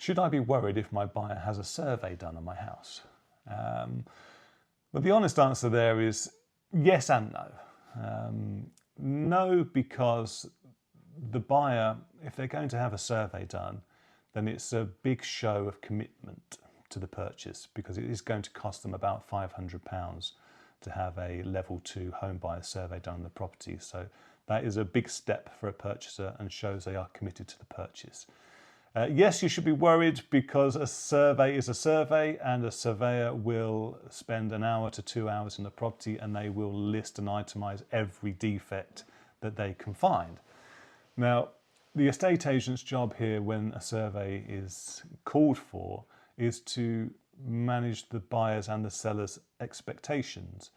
Should I be worried if my buyer has a survey done on my house? Well, the honest answer there is yes and no. No, because the buyer, if they're going to have a survey done, then it's a big show of commitment to the purchase, because it is going to cost them about £500 to have a level 2 home buyer survey done on the property. So that is a big step for a purchaser and shows they are committed to the purchase. Yes, you should be worried, because a survey is a survey, and a surveyor will spend an hour to 2 hours in the property and they will list and itemise every defect that they can find. Now, the estate agent's job here when a survey is called for is to manage the buyers and the sellers' expectations.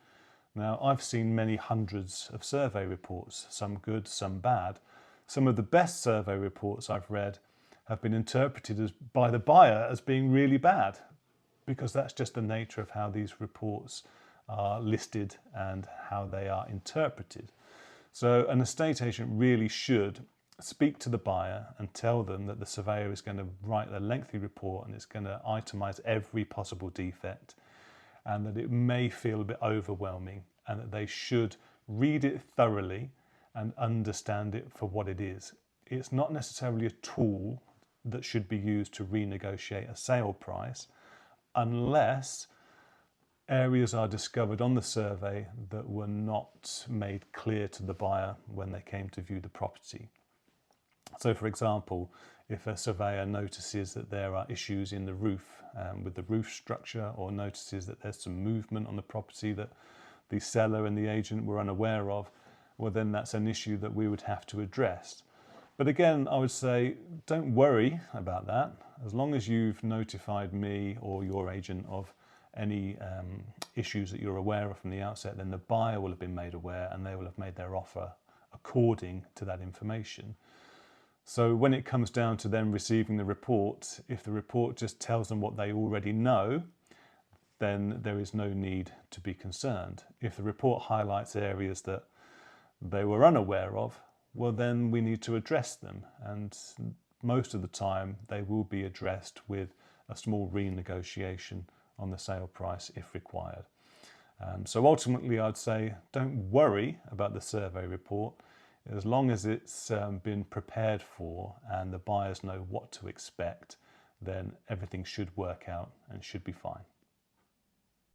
Now, I've seen many hundreds of survey reports, some good, some bad. Some of the best survey reports I've read have been interpreted by the buyer as being really bad, because that's just the nature of how these reports are listed and how they are interpreted. So an estate agent really should speak to the buyer and tell them that the surveyor is going to write a lengthy report and it's going to itemise every possible defect, and that it may feel a bit overwhelming, and that they should read it thoroughly and understand it for what it is. It's not necessarily a tool that should be used to renegotiate a sale price, unless areas are discovered on the survey that were not made clear to the buyer when they came to view the property. So, for example, if a surveyor notices that there are issues in the roof with the roof structure, or notices that there's some movement on the property that the seller and the agent were unaware of, well, then that's an issue that we would have to address. But again, I would say don't worry about that. As long as you've notified me or your agent of any issues that you're aware of from the outset, then the buyer will have been made aware and they will have made their offer according to that information. So when it comes down to them receiving the report, if the report just tells them what they already know, then there is no need to be concerned. If the report highlights areas that they were unaware of, well, then we need to address them. And most of the time they will be addressed with a small renegotiation on the sale price if required. So ultimately I'd say don't worry about the survey report. As long as it's been prepared for and the buyers know what to expect, then everything should work out and should be fine.